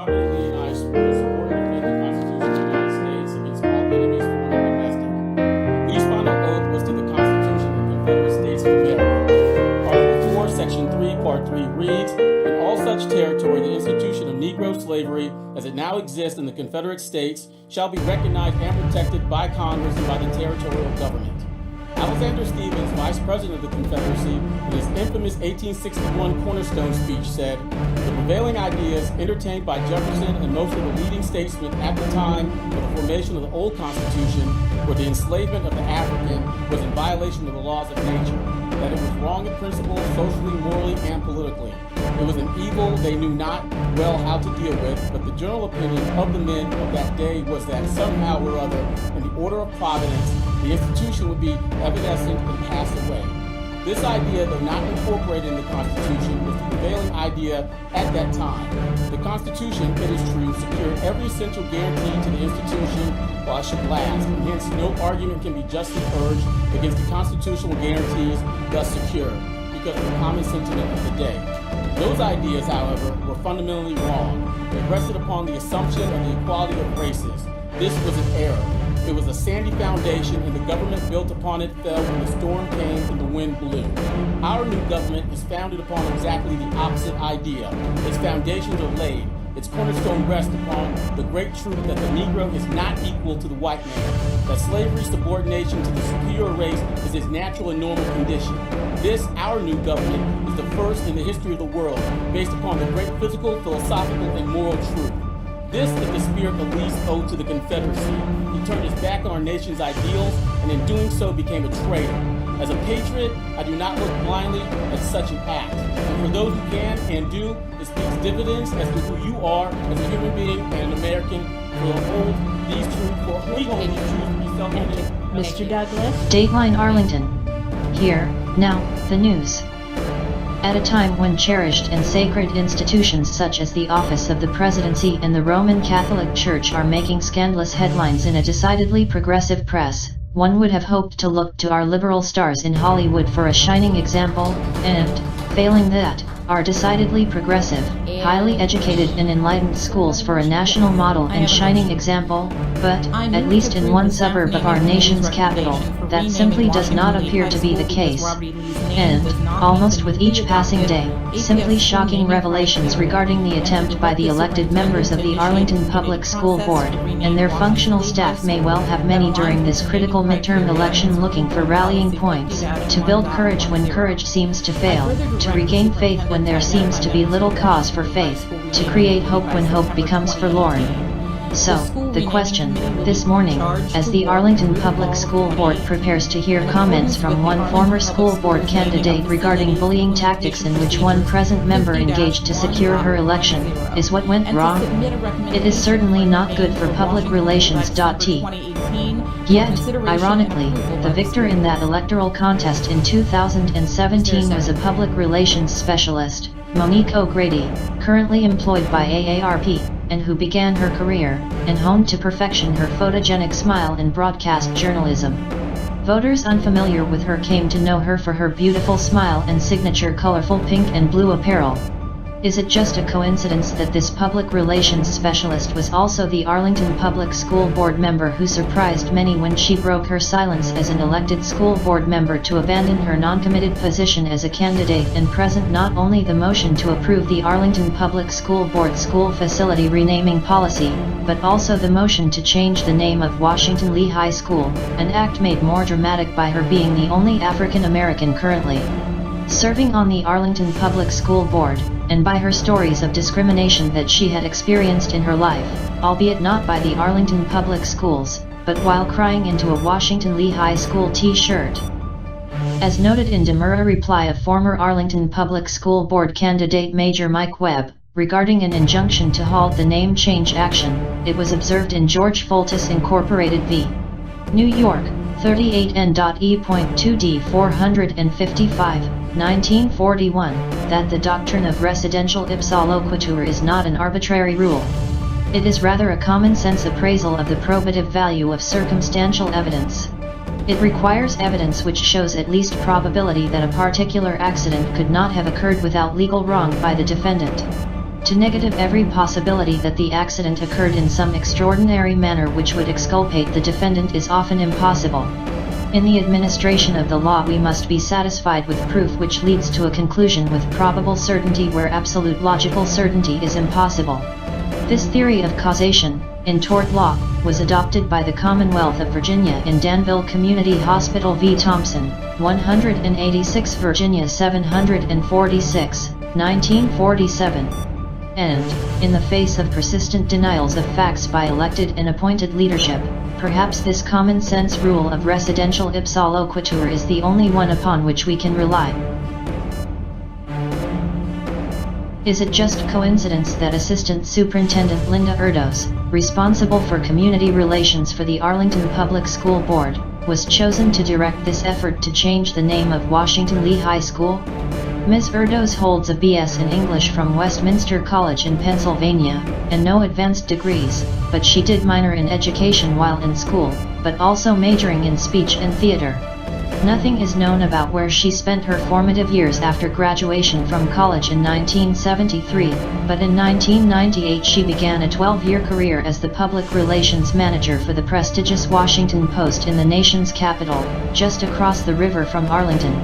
Robert Lee and I swear to support and defend the Constitution of the United States against all enemies, foreign and domestic. Lee's final oath was to the Constitution of the Confederate States of America. Article 4, Section 3, Part 3 reads, "In all such territory, the institution of Negro slavery, as it now exists in the Confederate States, shall be recognized and protected by Congress and by the territorial government." Alexander Stephens, Vice President of the Confederacy, in his infamous 1861 Cornerstone speech said, "The prevailing ideas entertained by Jefferson and most of the leading statesmen at the time of the formation of the old Constitution, where the enslavement of the African was in violation of the laws of nature, that it was wrong in principle, socially, morally, and politically. It was an evil they knew not well how to deal with, but the general opinion of the men of that day was that somehow or other, in the order of providence, the institution would be evanescent and pass away." This idea, though not incorporated in the Constitution, was the prevailing idea at that time. The Constitution, it is true, secured every essential guarantee to the institution while it should last, and hence no argument can be justly urged against the constitutional guarantees thus secured, because of the common sentiment of the day. Those ideas, however, were fundamentally wrong. They rested upon the assumption of the equality of races. This was an error. It was a sandy foundation, and the government built upon it fell when the storm came and the wind blew. Our new government is founded upon exactly the opposite idea. Its foundations are laid. Its cornerstone rests upon the great truth that the Negro is not equal to the white man, that slavery's subordination to the superior race is his natural and normal condition. This, our new government, is the first in the history of the world, based upon the great physical, philosophical, and moral truth. This is the spirit of Lee's oath to the Confederacy. He turned his back on our nation's ideals, and in doing so became a traitor. As a patriot, I do not look blindly at such an act. And for those who can and do, it speaks dividends as to who you are as a human being and an American. For hold these truths, for we hold these truths to be self-evident. Mr. Douglas? Dateline Arlington. Here, now, the news. At a time when cherished and sacred institutions such as the office of the presidency and the Roman Catholic Church are making scandalous headlines in a decidedly progressive press, one would have hoped to look to our liberal stars in Hollywood for a shining example, and, failing that, our decidedly progressive, highly educated and enlightened schools for a national model and shining example, but, at least in one suburb of our nation's capital, that simply does not appear to be the case. And, almost with each passing day, simply shocking revelations regarding the attempt by the elected members of the Arlington Public School Board, and their functional staff may well have many during this critical midterm election looking for rallying points, to build courage when courage seems to fail, to regain faith when there seems to be little cause for faith, to create hope when hope becomes forlorn. So, the question, this morning, as the Arlington Public School Board prepares to hear comments from one former school board candidate regarding bullying tactics in which one present member engaged to secure her election, is what went wrong? It is certainly not good for public relations. Yet, ironically, the victor in that electoral contest in 2017 was a public relations specialist, Monique O'Grady, currently employed by AARP, and who began her career, and honed to perfection her photogenic smile in broadcast journalism. Voters unfamiliar with her came to know her for her beautiful smile and signature colorful pink and blue apparel. Is it just a coincidence that this public relations specialist was also the Arlington Public School Board member who surprised many when she broke her silence as an elected school board member to abandon her non-committed position as a candidate and present not only the motion to approve the Arlington Public School Board school facility renaming policy, but also the motion to change the name of Washington Lee High School, an act made more dramatic by her being the only African American currently serving on the Arlington Public School Board, and by her stories of discrimination that she had experienced in her life, albeit not by the Arlington Public Schools, but while crying into a Washington Lee High School t-shirt. As noted in demurrer reply of former Arlington Public School Board candidate Major Mike Webb, regarding an injunction to halt the name change action, it was observed in George Foltis Incorporated v. New York, 38N.E.2D 455, 1941, that the doctrine of residential ipsa loquitur is not an arbitrary rule. It is rather a common-sense appraisal of the probative value of circumstantial evidence. It requires evidence which shows at least probability that a particular accident could not have occurred without legal wrong by the defendant. To negative every possibility that the accident occurred in some extraordinary manner which would exculpate the defendant is often impossible. In the administration of the law we must be satisfied with proof which leads to a conclusion with probable certainty where absolute logical certainty is impossible. This theory of causation, in tort law, was adopted by the Commonwealth of Virginia in Danville Community Hospital v. Thompson, 186 Virginia 746, 1947. And, in the face of persistent denials of facts by elected and appointed leadership, perhaps this common-sense rule of residential ipsa loquitur is the only one upon which we can rely. Is it just coincidence that Assistant Superintendent Linda Erdos, responsible for community relations for the Arlington Public School Board, was chosen to direct this effort to change the name of Washington Lee High School? Ms. Erdos holds a B.S. in English from Westminster College in Pennsylvania, and no advanced degrees, but she did minor in education while in school, but also majoring in speech and theater. Nothing is known about where she spent her formative years after graduation from college in 1973, but in 1998 she began a 12-year career as the public relations manager for the prestigious Washington Post in the nation's capital, just across the river from Arlington.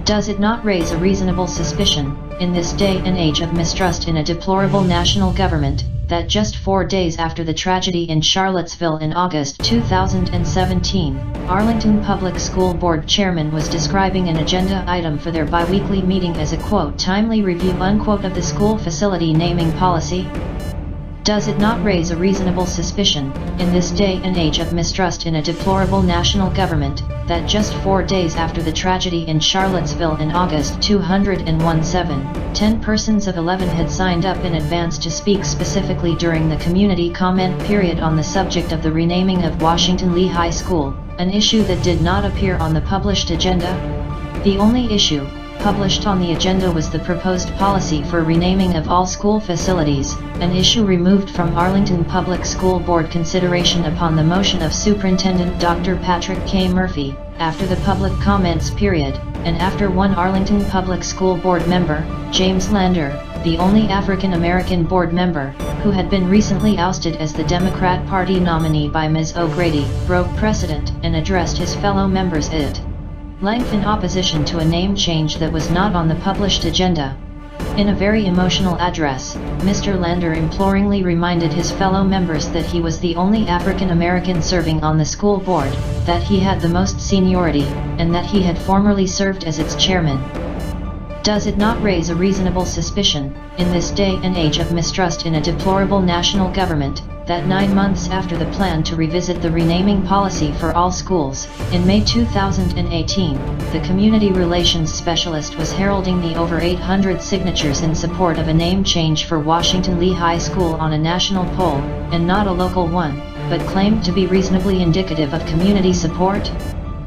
Does it not raise a reasonable suspicion, in this day and age of mistrust in a deplorable national government, that just 4 days after the tragedy in Charlottesville in August 2017, Arlington Public School Board Chairman was describing an agenda item for their bi-weekly meeting as a quote timely review unquote of the school facility naming policy? Does it not raise a reasonable suspicion, in this day and age of mistrust in a deplorable national government, that just 4 days after the tragedy in Charlottesville in August 2017, 10 persons of 11 had signed up in advance to speak specifically during the community comment period on the subject of the renaming of Washington Lee High School, an issue that did not appear on the published agenda? The only issue published on the agenda was the proposed policy for renaming of all school facilities, an issue removed from Arlington Public School Board consideration upon the motion of Superintendent Dr. Patrick K. Murphy, after the public comments period, and after one Arlington Public School Board member, James Lander, the only African American board member, who had been recently ousted as the Democrat Party nominee by Ms. O'Grady, broke precedent and addressed his fellow members at length in opposition to a name change that was not on the published agenda. In a very emotional address, Mr. Lander imploringly reminded his fellow members that he was the only African American serving on the school board, that he had the most seniority, and that he had formerly served as its chairman. Does it not raise a reasonable suspicion, in this day and age of mistrust in a deplorable national government, that 9 months after the plan to revisit the renaming policy for all schools, in May 2018, the community relations specialist was heralding the over 800 signatures in support of a name change for Washington Lee High School on a national poll, and not a local one, but claimed to be reasonably indicative of community support?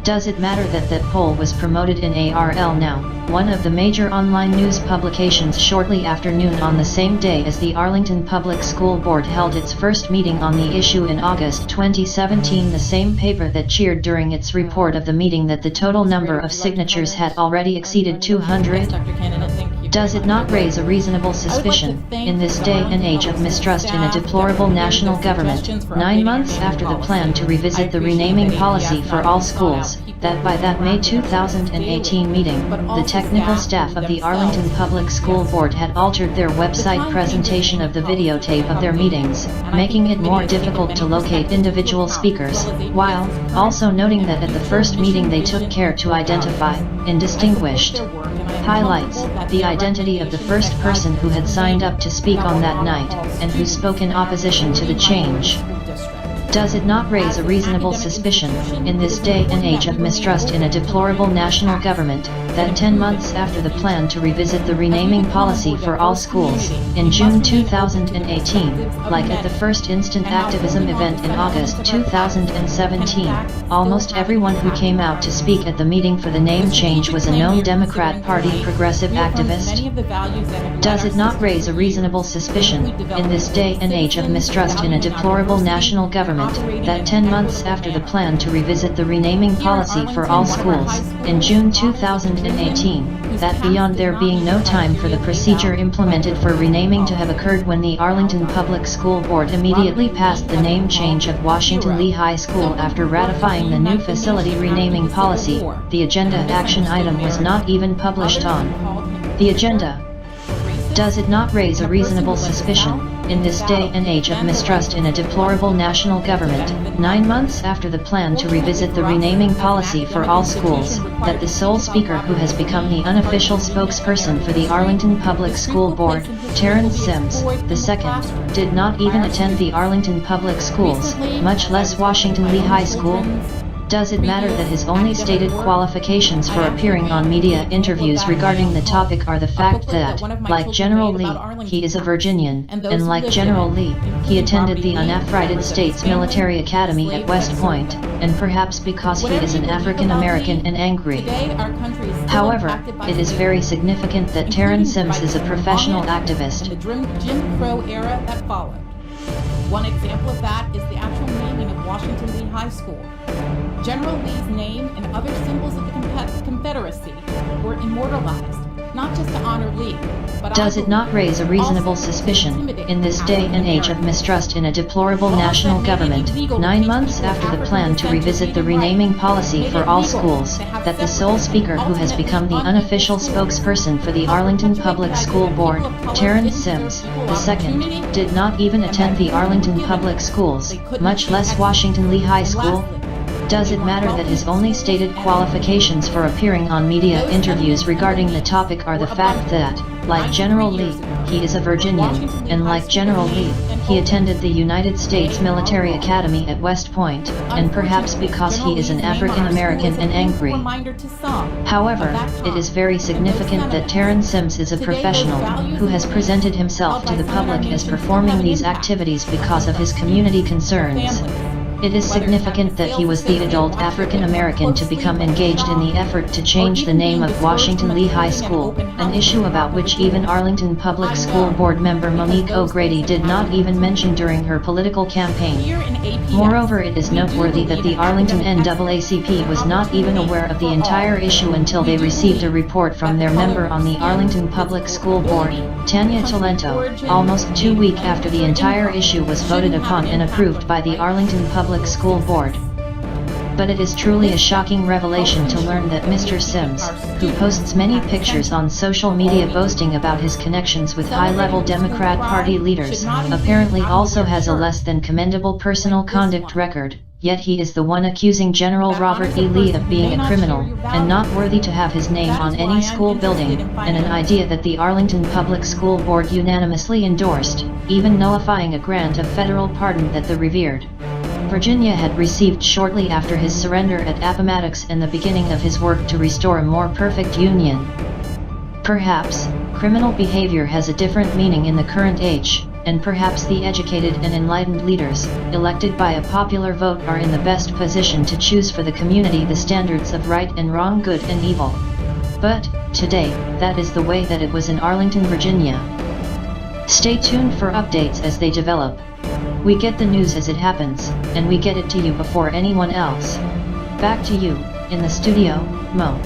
Does it matter that that poll was promoted in ARL Now, one of the major online news publications, shortly after noon on the same day as the Arlington Public School Board held its first meeting on the issue in August 2017, the same paper that cheered during its report of the meeting that the total number of signatures had already exceeded 200? Does it not raise a reasonable suspicion, in this day and age of mistrust in a deplorable national government, 9 months after the plan to revisit the renaming policy for all schools, that by that May 2018 meeting, the technical staff of the Arlington Public School Board had altered their website presentation of the videotape of their meetings, making it more difficult to locate individual speakers, while also noting that at the first meeting they took care to identify, in distinguished highlights, the identity of the first person who had signed up to speak on that night, and who spoke in opposition to the change. Does it not raise a reasonable suspicion, in this day and age of mistrust in a deplorable national government, that 10 months after the plan to revisit the renaming policy for all schools, in June 2018, like at the first instant activism event in August 2017, almost everyone who came out to speak at the meeting for the name change was a known Democrat Party progressive activist? Does it not raise a reasonable suspicion, in this day and age of mistrust in a deplorable national government, government, that 10 months after the plan to revisit the renaming policy for all schools, in June 2018, that beyond there being no time for the procedure implemented for renaming to have occurred when the Arlington Public School Board immediately passed the name change of Washington Lee High School after ratifying the new facility renaming policy, the agenda action item was not even published on the agenda. Does it not raise a reasonable suspicion, in this day and age of mistrust in a deplorable national government, 9 months after the plan to revisit the renaming policy for all schools, that the sole speaker who has become the unofficial spokesperson for the Arlington Public School Board, Terrence Sims, II, did not even attend the Arlington Public Schools, much less Washington Lee High School? Does it matter that his only stated qualifications for appearing on media interviews regarding the topic are the fact that, like General Lee, he is a Virginian, and like General Lee, he attended the United States Military Academy at West Point, and perhaps because he is an African American and angry? However, it is very significant that Terrence Sims is a professional activist. The Jim Crow era that followed. One example of that is the actual naming of Washington Lee High School. General Lee's name and other symbols of the Confederacy were immortalized, not just to honor Lee, but does it not raise a reasonable suspicion, in this day and age of mistrust in a deplorable national government, 9 months after the plan to revisit the renaming policy for all schools, that the sole speaker who has become the unofficial spokesperson for the Arlington Public School Board, Terrence Sims, II, did not even attend the Arlington Public Schools, much less Washington Lee High School? Does it matter that his only stated qualifications for appearing on media interviews regarding the topic are the fact that, like General Lee, he is a Virginian, and like General Lee, he attended the United States Military Academy at West Point, and perhaps because he is an African American and angry? However, it is very significant that Terrence Sims is a professional, who has presented himself to the public as performing these activities because of his community concerns. It is significant that he was the adult African American to become engaged in the effort to change the name of Washington Lee High School, an issue about which even Arlington Public School Board member Monique O'Grady did not even mention during her political campaign. Moreover, it is noteworthy that the Arlington NAACP was not even aware of the entire issue until they received a report from their member on the Arlington Public School Board, Tanya Talento, almost 2 weeks after the entire issue was voted upon and approved by the Arlington Public School Board. But it is truly a shocking revelation to learn that Mr. Sims, who posts many pictures on social media boasting about his connections with high-level Democrat Party leaders, apparently also has a less than commendable personal conduct record, yet he is the one accusing General Robert E. Lee of being a criminal, and not worthy to have his name on any school building, and an idea that the Arlington Public School Board unanimously endorsed, even nullifying a grant of federal pardon that the revered Virginia had received shortly after his surrender at Appomattox and the beginning of his work to restore a more perfect union. Perhaps, criminal behavior has a different meaning in the current age, and perhaps the educated and enlightened leaders, elected by a popular vote, are in the best position to choose for the community the standards of right and wrong, good and evil. But, today, that is the way that it was in Arlington, Virginia. Stay tuned for updates as they develop. We get the news as it happens, and we get it to you before anyone else. Back to you, in the studio, Mo.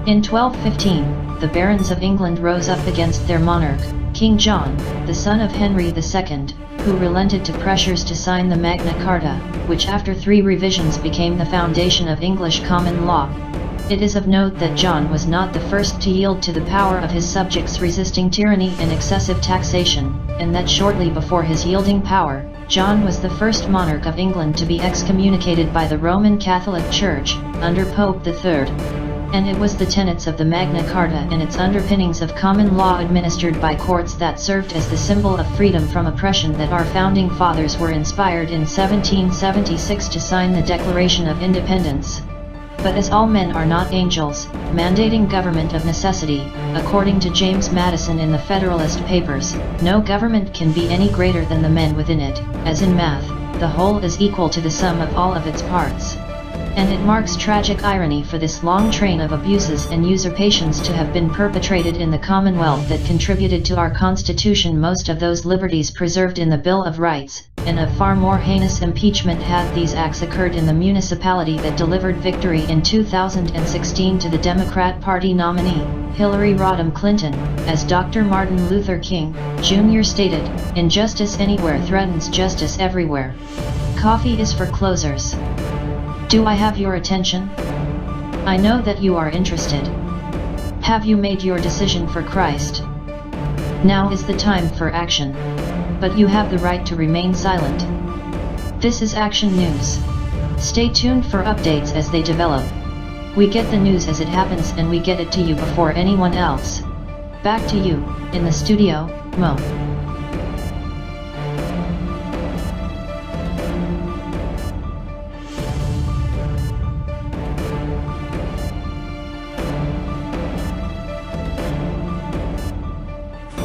In 1215, the barons of England rose up against their monarch, King John, the son of Henry II, who relented to pressures to sign the Magna Carta, which after 3 revisions became the foundation of English common law. It is of note that John was not the first to yield to the power of his subjects resisting tyranny and excessive taxation, and that shortly before his yielding power, John was the first monarch of England to be excommunicated by the Roman Catholic Church, under Pope III. And it was the tenets of the Magna Carta and its underpinnings of common law administered by courts that served as the symbol of freedom from oppression that our founding fathers were inspired in 1776 to sign the Declaration of Independence. But as all men are not angels, mandating government of necessity, according to James Madison in the Federalist Papers, no government can be any greater than the men within it, as in math, the whole is equal to the sum of all of its parts. And it marks tragic irony for this long train of abuses and usurpations to have been perpetrated in the Commonwealth that contributed to our Constitution most of those liberties preserved in the Bill of Rights, and a far more heinous impeachment had these acts occurred in the municipality that delivered victory in 2016 to the Democrat Party nominee, Hillary Rodham Clinton, as Dr. Martin Luther King, Jr. stated, "Injustice anywhere threatens justice everywhere." Coffee is for closers. Do I have your attention? I know that you are interested. Have you made your decision for Christ? Now is the time for action. But you have the right to remain silent. This is Action News. Stay tuned for updates as they develop. We get the news as it happens and we get it to you before anyone else. Back to you, in the studio, Mo.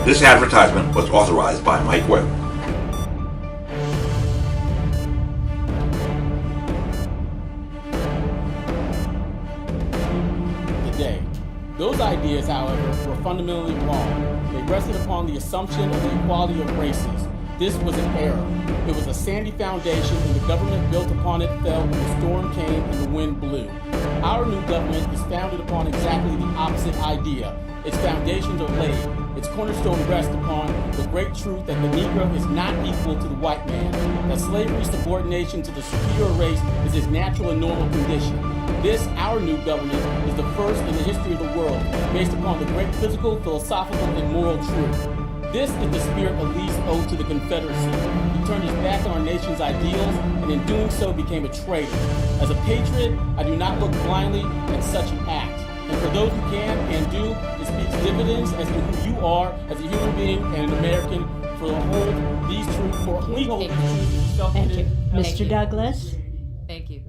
This advertisement was authorized by Mike Webb. Today, those ideas, however, were fundamentally wrong. They rested upon the assumption of the equality of races. This was an error. It was a sandy foundation, and the government built upon it fell when the storm came and the wind blew. Our new government is founded upon exactly the opposite idea. Its foundations are laid. Its cornerstone rests upon the great truth that the Negro is not equal to the white man, that slavery's subordination to the superior race is his natural and normal condition. This, our new government, is the first in the history of the world, based upon the great physical, philosophical, and moral truth. This is the spirit of Lee's oath to the Confederacy. He turned his back on our nation's ideals, and in doing so became a traitor. As a patriot, I do not look blindly at such an act. And for those who can and do, it speaks dividends as to who you are as a human being and an American. For the hold these truths, for we hold these truths. Thank you. Mr. Douglas? Thank you.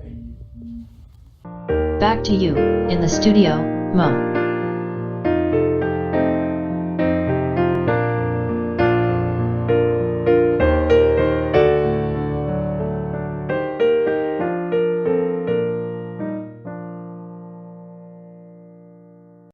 Back to you, in the studio, Mo.